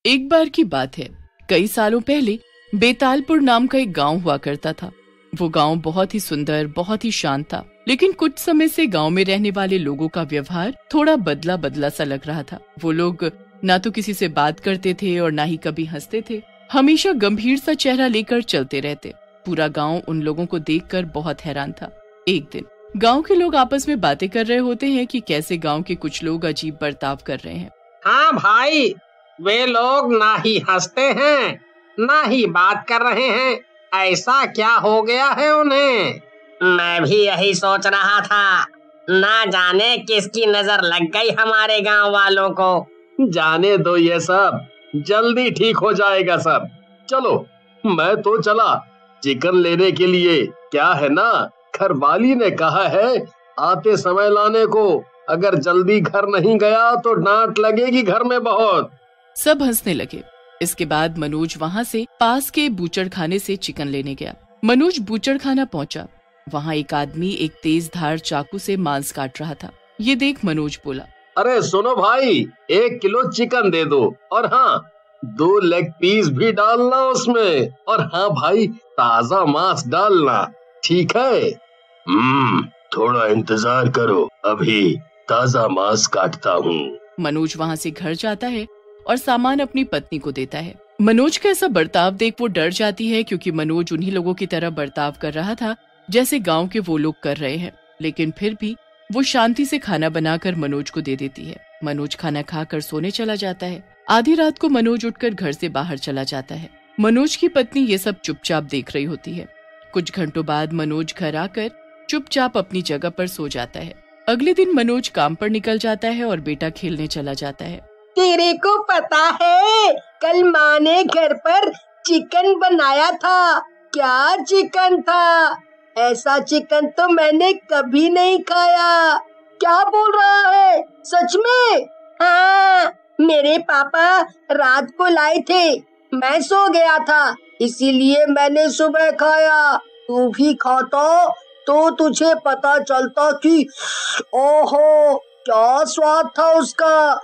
एक बार की बात है, कई सालों पहले बेतालपुर नाम का एक गांव हुआ करता था। वो गांव बहुत ही सुंदर, बहुत ही शांत था, लेकिन कुछ समय से गांव में रहने वाले लोगों का व्यवहार थोड़ा बदला बदला सा लग रहा था। वो लोग ना तो किसी से बात करते थे और ना ही कभी हंसते थे, हमेशा गंभीर सा चेहरा लेकर चलते रहते। पूरा गांव उन लोगों को देखकर बहुत हैरान था। एक दिन गांव के लोग आपस में बातें कर रहे होते हैं कि कैसे गांव के कुछ लोग अजीब बर्ताव कर रहे हैं। हाँ भाई, वे लोग ना ही हंसते हैं ना ही बात कर रहे हैं, ऐसा क्या हो गया है उन्हें? मैं भी यही सोच रहा था, ना जाने किसकी नजर लग गई हमारे गांव वालों को। जाने दो, ये सब जल्दी ठीक हो जाएगा सब। चलो, मैं तो चला चिकन लेने के लिए। क्या है ना, घरवाली ने कहा है आते समय लाने को। अगर जल्दी घर नहीं गया तो डांट लगेगी घर में बहुत। सब हंसने लगे। इसके बाद मनोज वहाँ से पास के बूचड़ खाने से चिकन लेने गया। मनोज बूचड़ खाना पहुँचा। वहाँ एक आदमी एक तेज धार चाकू से मांस काट रहा था। ये देख मनोज बोला, अरे सुनो भाई, 1 किलो चिकन दे दो, और हाँ 2 लेग पीस भी डालना उसमें, और हाँ भाई ताजा मांस डालना, ठीक है? थोड़ा इंतजार करो, अभी ताजा मांस काटता हूँ। मनोज वहाँ से घर जाता है और सामान अपनी पत्नी को देता है। मनोज का ऐसा बर्ताव देख वो डर जाती है, क्योंकि मनोज उन्हीं लोगों की तरह बर्ताव कर रहा था जैसे गांव के वो लोग कर रहे हैं। लेकिन फिर भी वो शांति से खाना बनाकर मनोज को दे देती है। मनोज खाना खाकर सोने चला जाता है। आधी रात को मनोज उठकर घर से बाहर चला जाता है। मनोज की पत्नी ये सब चुपचाप देख रही होती है। कुछ घंटों बाद मनोज घर आकर चुपचाप अपनी जगह पर सो जाता है। अगले दिन मनोज काम पर निकल जाता है और बेटा खेलने चला जाता है। तेरे को पता है, कल माँ ने घर पर चिकन बनाया था। क्या चिकन था! ऐसा चिकन तो मैंने कभी नहीं खाया। क्या बोल रहा है, सच में? हाँ, मेरे पापा रात को लाए थे, मैं सो गया था, इसीलिए मैंने सुबह खाया। तू भी खाता तो तुझे पता चलता कि ओहो क्या स्वाद था उसका।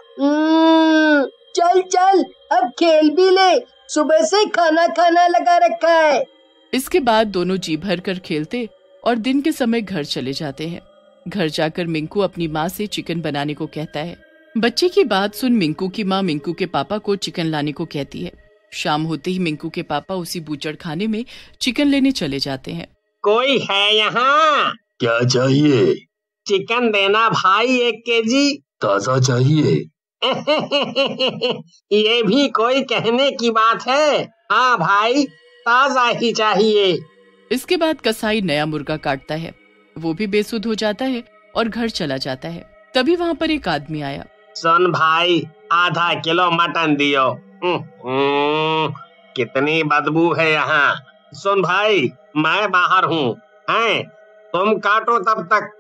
चल चल, अब खेल भी ले, सुबह से खाना खाना लगा रखा है। इसके बाद दोनों जी भर कर खेलते और दिन के समय घर चले जाते हैं। घर जाकर मिंकू अपनी माँ से चिकन बनाने को कहता है। बच्चे की बात सुन मिंकू की माँ मिंकू के पापा को चिकन लाने को कहती है। शाम होते ही मिंकू के पापा उसी बूचड़ खाने में चिकन लेने चले जाते हैं। कोई है यहाँ? क्या चाहिए? चिकन देना भाई, 1 केजी। ताजा चाहिए? ये भी कोई कहने की बात है? हाँ भाई, ताजा ही चाहिए। इसके बाद कसाई नया मुर्गा काटता है। वो भी बेसुध हो जाता है और घर चला जाता है। तभी वहाँ पर एक आदमी आया। सुन भाई, आधा किलो मटन दियो। कितनी बदबू है यहाँ। सुन भाई, मैं बाहर हूँ, हैं? तुम काटो तब तक,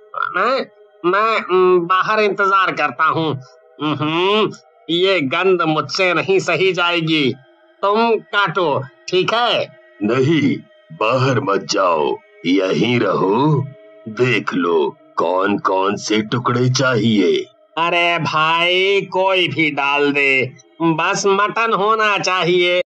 मैं बाहर इंतजार करता हूँ। ये गंध मुझसे नहीं सही जाएगी। तुम काटो, ठीक है? नहीं, बाहर मत जाओ, यहीं रहो। देख लो कौन कौन से टुकड़े चाहिए। अरे भाई, कोई भी डाल दे, बस मटन होना चाहिए।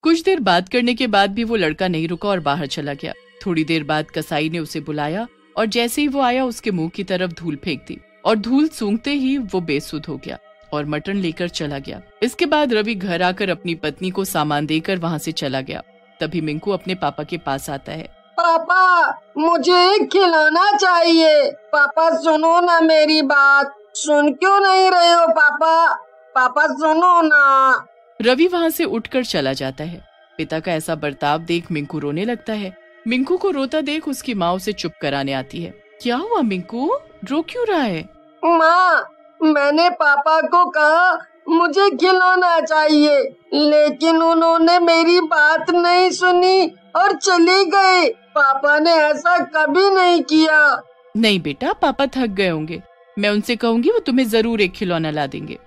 कुछ देर बात करने के बाद भी वो लड़का नहीं रुका और बाहर चला गया। थोड़ी देर बाद कसाई ने उसे बुलाया और जैसे ही वो आया उसके मुंह की तरफ धूल फेंक दी और धूल सूंघते ही वो बेसुध हो गया और मटन लेकर चला गया। इसके बाद रवि घर आकर अपनी पत्नी को सामान देकर वहाँ से चला गया। तभी मिंकू अपने पापा के पास आता है। पापा, मुझे खिलाना चाहिए। पापा सुनो ना मेरी बात, सुन क्यों नहीं रहे हो पापा? पापा सुनो ना। रवि वहाँ से उठकर चला जाता है। पिता का ऐसा बर्ताव देख मिंकू रोने लगता है। मिंकू को रोता देख उसकी माँ उसे चुप कराने आती है। क्या हुआ मिंकू, रो क्यों रहा है? माँ, मैंने पापा को कहा मुझे खिलाना चाहिए, लेकिन उन्होंने मेरी बात नहीं सुनी और चले गए। पापा ने ऐसा कभी नहीं किया। नहीं बेटा, पापा थक गए होंगे, मैं उनसे कहूँगी, वो तुम्हें जरूर एक खिलौना ला देंगे।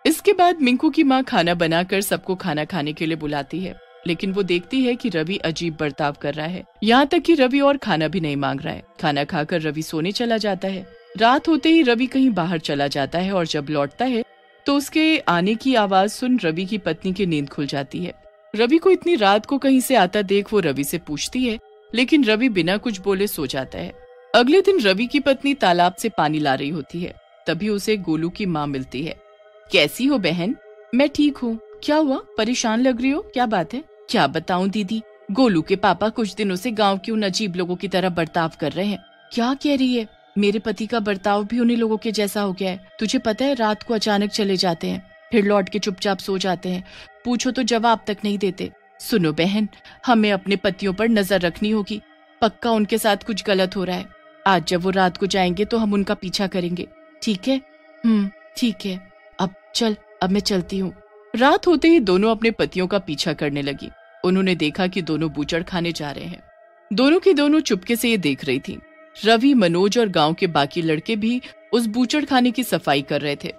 इसके बाद मिंकू की माँ खाना बनाकर सबको खाना खाने के लिए बुलाती है, लेकिन वो देखती है कि रवि अजीब बर्ताव कर रहा है। यहाँ तक कि रवि और खाना भी नहीं मांग रहा है। खाना खाकर रवि सोने चला जाता है। रात होते ही रवि कहीं बाहर चला जाता है और जब लौटता है तो उसके आने की आवाज सुन रवि की पत्नी की नींद खुल जाती है। रवि को इतनी रात को कहीं से आता देख वो रवि से पूछती है, लेकिन रवि बिना कुछ बोले सो जाता है। अगले दिन रवि की पत्नी तालाब से पानी ला रही होती है, तभी उसे गोलू की माँ मिलती है। कैसी हो बहन? मैं ठीक हूँ। क्या हुआ, परेशान लग रही हो, क्या बात है? क्या बताऊं दीदी, गोलू के पापा कुछ दिनों से गांव के उन अजीब लोगों की तरह बर्ताव कर रहे हैं। क्या कह रही है? मेरे पति का बर्ताव भी उन्हीं लोगों के जैसा हो गया है। तुझे पता है, रात को अचानक चले जाते हैं, फिर लौट के चुपचाप सो जाते हैं, पूछो तो जवाब तक नहीं देते। सुनो बहन, हमें अपने पतियों पर नजर रखनी होगी, पक्का उनके साथ कुछ गलत हो रहा है। आज जब वो रात को जाएंगे तो हम उनका पीछा करेंगे, ठीक है? ठीक है। अब मैं चलती हूँ। रात होते ही दोनों अपने पतियों का पीछा करने लगी। उन्होंने देखा कि दोनों बूचड़ खाने जा रहे हैं। दोनों की दोनों चुपके से ये देख रही थी। रवि, मनोज और गांव के बाकी लड़के भी उस बूचड़ खाने की सफाई कर रहे थे।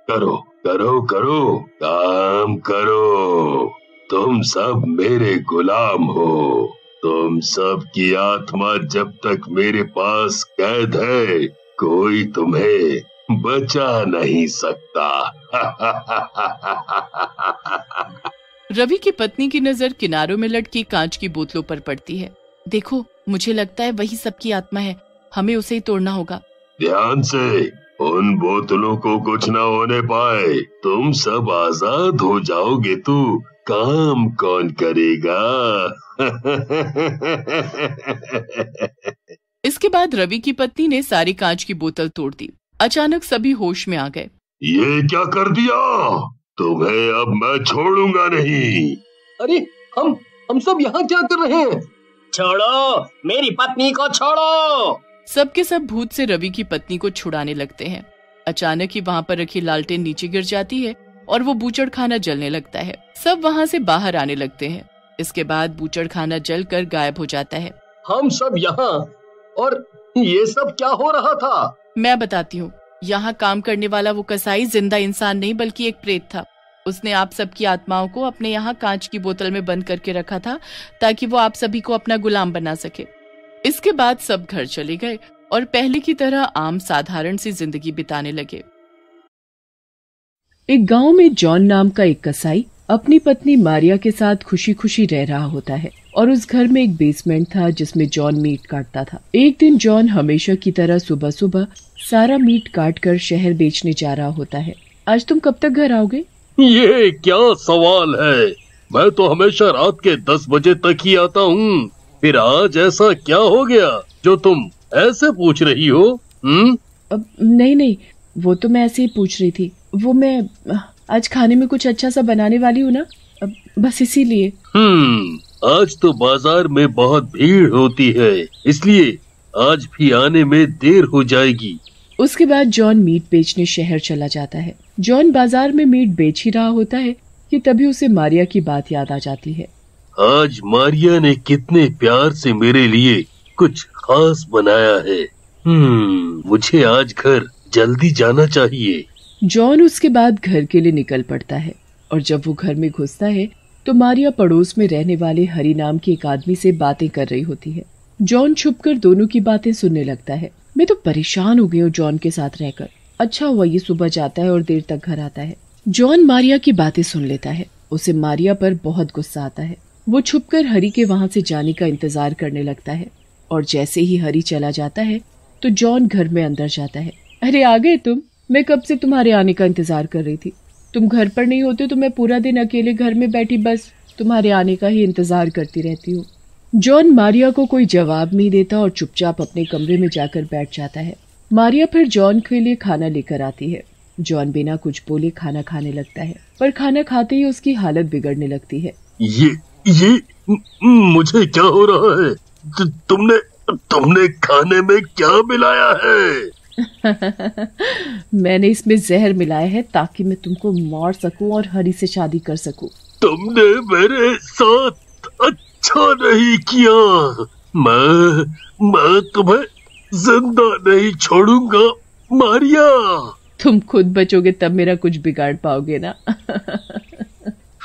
करो करो करो, काम करो, तुम सब मेरे गुलाम हो। तुम सब की आत्मा जब तक मेरे पास कैद है, कोई तुम्हें बचा नहीं सकता। रवि की पत्नी की नजर किनारों में लटकी कांच की बोतलों पर पड़ती है। देखो, मुझे लगता है वही सबकी आत्मा है, हमें उसे ही तोड़ना होगा। ध्यान से, उन बोतलों को कुछ न होने पाए, तुम सब आजाद हो जाओगे तो काम कौन करेगा? इसके बाद रवि की पत्नी ने सारी कांच की बोतल तोड़ दी। अचानक सभी होश में आ गए। ये क्या कर दिया? तुम्हें अब मैं छोड़ूंगा नहीं। अरे हम सब यहाँ क्या कर रहे हैं? छोड़ो, मेरी पत्नी को छोड़ो। सबके सब भूत से रवि की पत्नी को छुड़ाने लगते हैं। अचानक ही वहाँ पर रखी लालटेन नीचे गिर जाती है और वो बूचड़ खाना जलने लगता है। सब वहाँ से बाहर आने लगते हैं। इसके बाद बूचड़ खाना जलकर गायब हो जाता है। हम सब यहाँ, और ये सब क्या हो रहा था? मैं बताती हूँ। यहाँ काम करने वाला वो कसाई जिंदा इंसान नहीं बल्कि एक प्रेत था। उसने आप सबकी आत्माओं को अपने यहाँ कांच की बोतल में बंद करके रखा था ताकि वो आप सभी को अपना गुलाम बना सके। इसके बाद सब घर चले गए और पहले की तरह आम साधारण सी जिंदगी बिताने लगे। एक गांव में जॉन नाम का एक कसाई अपनी पत्नी मारिया के साथ खुशी खुशी रह रहा होता है और उस घर में एक बेसमेंट था जिसमें जॉन मीट काटता था। एक दिन जॉन हमेशा की तरह सुबह सुबह सारा मीट काट कर शहर बेचने जा रहा होता है। आज तुम कब तक घर आओगे? ये क्या सवाल है? मैं तो हमेशा रात के 10 बजे तक ही आता हूँ। फिर आज ऐसा क्या हो गया जो तुम ऐसे पूछ रही हो? नहीं, वो तो मैं ऐसे ही पूछ रही थी। वो मैं आज खाने में कुछ अच्छा सा बनाने वाली हूँ ना, बस इसीलिए। आज तो बाजार में बहुत भीड़ होती है, इसलिए आज भी आने में देर हो जाएगी। उसके बाद जॉन मीट बेचने शहर चला जाता है। जॉन बाजार में मीट बेच ही रहा होता है कि तभी उसे मारिया की बात याद आ जाती है। आज मारिया ने कितने प्यार से मेरे लिए कुछ खास बनाया है। मुझे आज घर जल्दी जाना चाहिए। जॉन उसके बाद घर के लिए निकल पड़ता है और जब वो घर में घुसता है तो मारिया पड़ोस में रहने वाले हरी नाम के एक आदमी से बातें कर रही होती है। जॉन छुपकर दोनों की बातें सुनने लगता है। मैं तो परेशान हो गई हूँ जॉन के साथ रहकर। अच्छा हुआ ये सुबह जाता है और देर तक घर आता है। जॉन मारिया की बातें सुन लेता है। उसे मारिया पर बहुत गुस्सा आता है। वो छुपकर हरी के वहाँ से जाने का इंतजार करने लगता है और जैसे ही हरी चला जाता है तो जॉन घर में अंदर जाता है। अरे आ गए तुम? मैं कब से तुम्हारे आने का इंतजार कर रही थी। तुम घर पर नहीं होते तो मैं पूरा दिन अकेले घर में बैठी बस तुम्हारे आने का ही इंतजार करती रहती हूँ। जॉन मारिया को कोई जवाब नहीं देता और चुपचाप अपने कमरे में जाकर बैठ जाता है। मारिया फिर जॉन के लिए खाना लेकर आती है। जॉन बिना कुछ बोले खाना खाने लगता है, पर खाना खाते ही उसकी हालत बिगड़ने लगती है। ये मुझे क्या हो रहा है? तुमने खाने में क्या मिलाया है? मैंने इसमें जहर मिलाया है ताकि मैं तुमको मार सकूं और हरी से शादी कर सकूं। तुमने मेरे साथ अच्छा नहीं किया। मैं तुम्हें जिंदा नहीं छोड़ूंगा मारिया। तुम खुद बचोगे तब मेरा कुछ बिगाड़ पाओगे ना।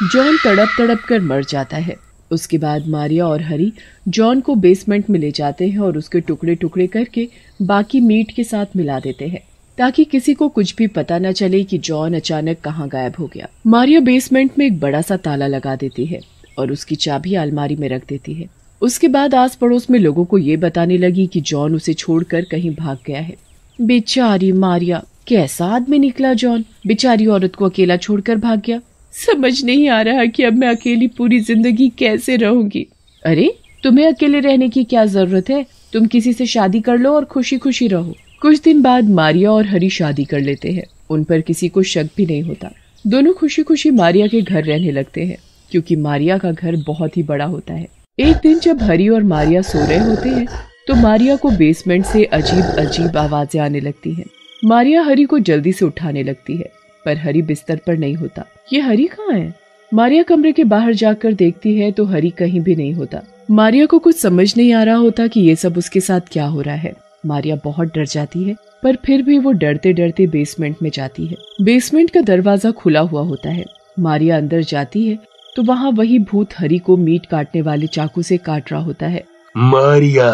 जॉन तड़प तड़प कर मर जाता है। उसके बाद मारिया और हरी जॉन को बेसमेंट में ले जाते हैं और उसके टुकड़े टुकड़े करके बाकी मीट के साथ मिला देते हैं। ताकि किसी को कुछ भी पता न चले कि जॉन अचानक कहाँ गायब हो गया। मारिया बेसमेंट में एक बड़ा सा ताला लगा देती है और उसकी चाबी अलमारी में रख देती है। उसके बाद आस पड़ोस में लोगों को ये बताने लगी कि जॉन उसे छोड़कर कहीं भाग गया है। बेचारी मारिया, कैसा आदमी निकला जॉन, बेचारी औरत को अकेला छोड़कर भाग गया। समझ नहीं आ रहा कि अब मैं अकेली पूरी जिंदगी कैसे रहूंगी। अरे तुम्हें अकेले रहने की क्या जरूरत है, तुम किसी से शादी कर लो और खुशी खुशी रहो। कुछ दिन बाद मारिया और हरी शादी कर लेते हैं। उन पर किसी को शक भी नहीं होता। दोनों खुशी खुशी मारिया के घर रहने लगते हैं, क्योंकि मारिया का घर बहुत ही बड़ा होता है। एक दिन जब हरी और मारिया सो रहे होते हैं तो मारिया को बेसमेंट से अजीब अजीब आवाजें आने लगती हैं। मारिया हरी को जल्दी से उठाने लगती है, पर हरी बिस्तर पर नहीं होता। ये हरी कहाँ है? मारिया कमरे के बाहर जाकर देखती है तो हरी कहीं भी नहीं होता। मारिया को कुछ समझ नहीं आ रहा होता कि ये सब उसके साथ क्या हो रहा है। मारिया बहुत डर जाती है, पर फिर भी वो डरते डरते बेसमेंट में जाती है। बेसमेंट का दरवाजा खुला हुआ होता है। मारिया अंदर जाती है तो वहाँ वही भूत हरी को मीट काटने वाले चाकू से काट रहा होता है। मारिया,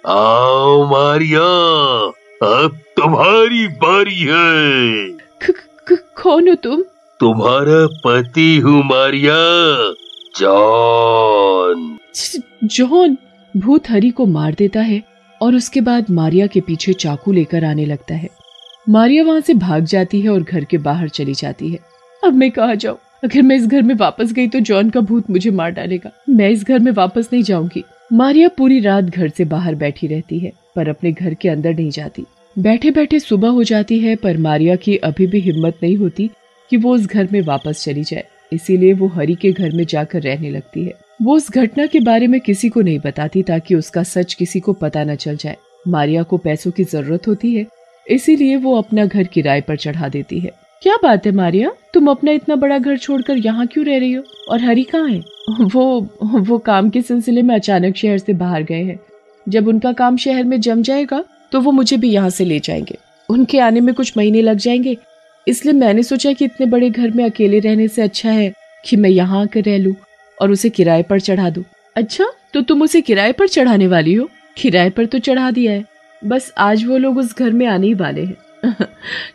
आओ मारिया, अब तुम्हारी बारी है। कौन हो तुम? तुम्हारा पति हूँ मारिया, जॉन। जॉन? भूत हरी को मार देता है और उसके बाद मारिया के पीछे चाकू लेकर आने लगता है। मारिया वहाँ से भाग जाती है और घर के बाहर चली जाती है। अब मैं कहाँ जाऊँ? अगर मैं इस घर में वापस गई तो जॉन का भूत मुझे मार डालेगा। मैं इस घर में वापस नहीं जाऊंगी। मारिया पूरी रात घर से बाहर बैठी रहती है, पर अपने घर के अंदर नहीं जाती। बैठे बैठे सुबह हो जाती है, पर मारिया की अभी भी हिम्मत नहीं होती कि वो उस घर में वापस चली जाए। इसीलिए वो हरी के घर में जाकर रहने लगती है। वो उस घटना के बारे में किसी को नहीं बताती ताकि उसका सच किसी को पता न चल जाए। मारिया को पैसों की जरूरत होती है, इसीलिए वो अपना घर किराए पर चढ़ा देती है। क्या बात है मारिया, तुम अपना इतना बड़ा घर छोड़कर यहाँ क्यों रह रही हो? और हरी कहाँ है? वो काम के सिलसिले में अचानक शहर से बाहर गए हैं। जब उनका काम शहर में जम जाएगा तो वो मुझे भी यहाँ से ले जाएंगे। उनके आने में कुछ महीने लग जाएंगे, इसलिए मैंने सोचा कि इतने बड़े घर में अकेले रहने से अच्छा है कि मैं यहाँ आकर रह लूं और उसे किराए पर चढ़ा दूं। अच्छा, तो तुम उसे किराए पर चढ़ाने वाली हो? किराए पर तो चढ़ा दिया है, बस आज वो लोग उस घर में आने ही वाले हैं।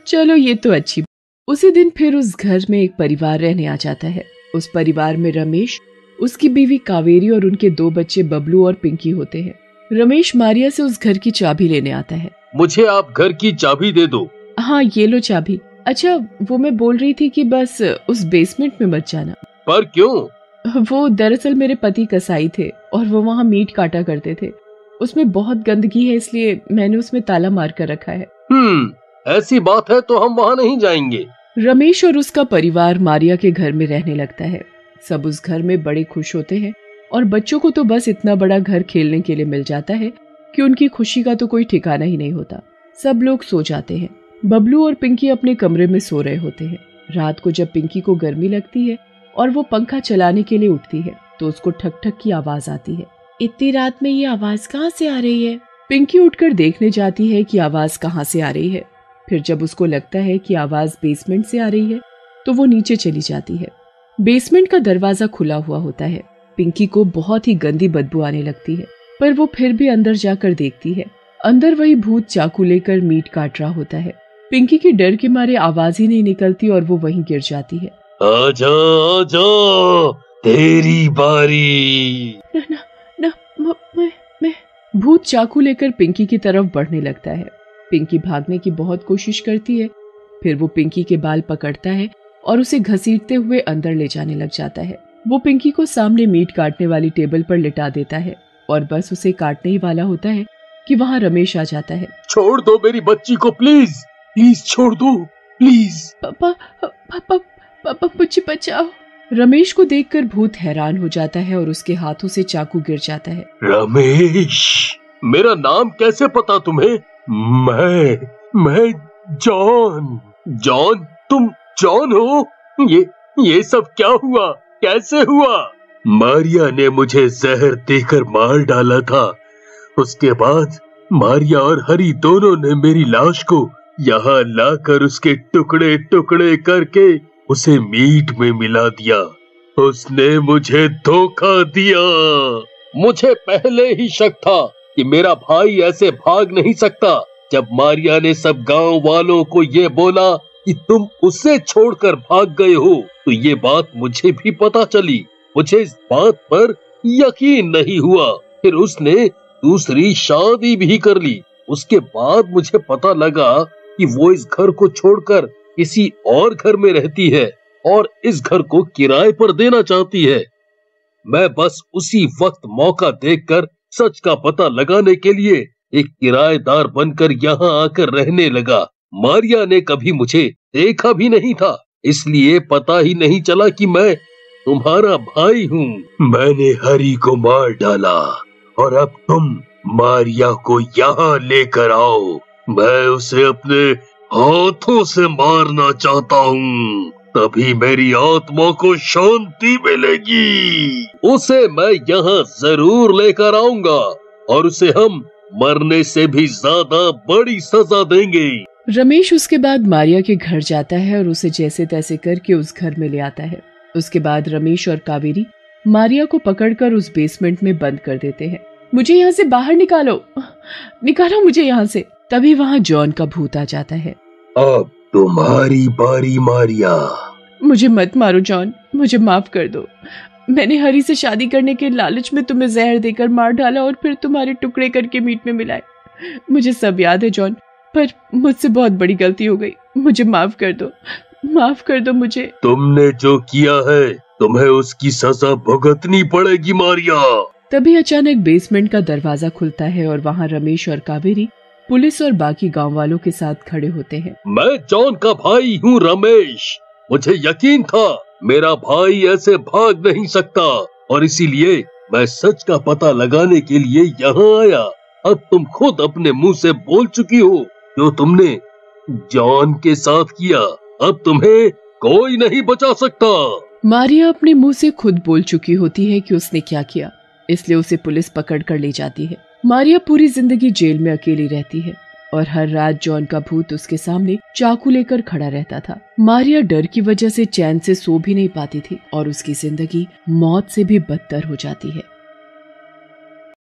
चलो ये तो अच्छी। उसी दिन फिर उस घर में एक परिवार रहने आ जाता है। उस परिवार में रमेश, उसकी बीवी कावेरी और उनके 2 बच्चे बबलू और पिंकी होते हैं। रमेश मारिया से उस घर की चाबी लेने आता है। मुझे आप घर की चाबी दे दो। हाँ ये लो चाबी। अच्छा, वो मैं बोल रही थी कि बस उस बेसमेंट में मत जाना। पर क्यों? वो दरअसल मेरे पति कसाई थे और वो वहाँ मीट काटा करते थे। उसमें बहुत गंदगी है, इसलिए मैंने उसमें ताला मार कर रखा है। ऐसी बात है तो हम वहाँ नहीं जाएंगे। रमेश और उसका परिवार मारिया के घर में रहने लगता है। सब उस घर में बड़े खुश होते हैं और बच्चों को तो बस इतना बड़ा घर खेलने के लिए मिल जाता है कि उनकी खुशी का तो कोई ठिकाना ही नहीं होता। सब लोग सो जाते हैं। बबलू और पिंकी अपने कमरे में सो रहे होते हैं। रात को जब पिंकी को गर्मी लगती है और वो पंखा चलाने के लिए उठती है तो उसको ठक ठक की आवाज आती है। इतनी रात में ये आवाज कहाँ से आ रही है? पिंकी उठकर देखने जाती है कि आवाज कहाँ से आ रही है। फिर जब उसको लगता है कि आवाज बेसमेंट से आ रही है तो वो नीचे चली जाती है। बेसमेंट का दरवाजा खुला हुआ होता है। पिंकी को बहुत ही गंदी बदबू आने लगती है, पर वो फिर भी अंदर जाकर देखती है। अंदर वही भूत चाकू लेकर मीट काट रहा होता है। पिंकी की डर के मारे आवाज ही नहीं निकलती और वो वहीं गिर जाती है। आजा आजा, तेरी बारी। ना, मैं भूत चाकू लेकर पिंकी की तरफ बढ़ने लगता है। पिंकी भागने की बहुत कोशिश करती है। फिर वो पिंकी के बाल पकड़ता है और उसे घसीटते हुए अंदर ले जाने लग जाता है। वो पिंकी को सामने मीट काटने वाली टेबल पर लिटा देता है और बस उसे काटने ही वाला होता है कि वहाँ रमेश आ जाता है। छोड़ दो मेरी बच्ची को, प्लीज प्लीज छोड़ दो, प्लीज। पापा मुझे बचाओ। रमेश को देखकर भूत हैरान हो जाता है और उसके हाथों से चाकू गिर जाता है। रमेश, मेरा नाम कैसे पता तुम्हें? मैं जॉन। जॉन? तुम जॉन हो? ये सब क्या हुआ, कैसे हुआ? मारिया ने मुझे जहर देकर मार डाला था। उसके बाद मारिया और हरी दोनों ने मेरी लाश को यहाँ लाकर उसके टुकड़े टुकड़े करके उसे मीट में मिला दिया। उसने मुझे धोखा दिया। मुझे पहले ही शक था कि मेरा भाई ऐसे भाग नहीं सकता। जब मारिया ने सब गांव वालों को ये बोला कि तुम उसे छोड़कर भाग गए हो, तो ये बात मुझे भी पता चली। मुझे इस बात पर यकीन नहीं हुआ। फिर उसने दूसरी शादी भी कर ली। उसके बाद मुझे पता लगा कि वो इस घर को छोड़कर किसी और घर में रहती है और इस घर को किराए पर देना चाहती है। मैं बस उसी वक्त मौका देखकर सच का पता लगाने के लिए एक किराएदार बनकर यहाँ आकर रहने लगा। मारिया ने कभी मुझे देखा भी नहीं था, इसलिए पता ही नहीं चला कि मैं तुम्हारा भाई हूँ। मैंने हरी को मार डाला और अब तुम मारिया को यहाँ लेकर आओ। मैं उसे अपने हाथों से मारना चाहता हूँ, तभी मेरी आत्मा को शांति मिलेगी। उसे मैं यहाँ जरूर लेकर आऊंगा और उसे हम मरने से भी ज्यादा बड़ी सजा देंगे। रमेश उसके बाद मारिया के घर जाता है और उसे जैसे तैसे करके उस घर में ले आता है। उसके बाद रमेश और कावेरी मारिया को पकड़कर उस बेसमेंट में बंद कर देते हैं। मुझे यहाँ से बाहर निकालो, निकालो मुझे यहाँ से। तभी वहाँ जॉन का भूत आ जाता है। अब तुम्हारी बारी मारिया। मुझे मत मारो जॉन, मुझे माफ कर दो। मैंने हरी से शादी करने के लालच में तुम्हें जहर देकर मार डाला और फिर तुम्हारे टुकड़े करके मीट में मिलाए। मुझे सब याद है जॉन, पर मुझसे बहुत बड़ी गलती हो गई। मुझे माफ कर दो, माफ कर दो मुझे। तुमने जो किया है तुम्हें उसकी सजा भुगतनी पड़ेगी मारिया। तभी अचानक बेसमेंट का दरवाजा खुलता है और वहाँ रमेश और कावेरी पुलिस और बाकी गांव वालों के साथ खड़े होते हैं। मैं जॉन का भाई हूँ रमेश। मुझे यकीन था मेरा भाई ऐसे भाग नहीं सकता और इसीलिए मैं सच का पता लगाने के लिए यहाँ आया। अब तुम खुद अपने मुंह से बोल चुकी हो जो तुमने जॉन के साथ किया। अब तुम्हें कोई नहीं बचा सकता। मारिया अपने मुंह से खुद बोल चुकी होती है कि उसने क्या किया, इसलिए उसे पुलिस पकड़ कर ले जाती है। मारिया पूरी जिंदगी जेल में अकेली रहती है और हर रात जॉन का भूत उसके सामने चाकू लेकर खड़ा रहता था। मारिया डर की वजह से चैन से सो भी नहीं पाती थी और उसकी जिंदगी मौत से भी बदतर हो जाती है।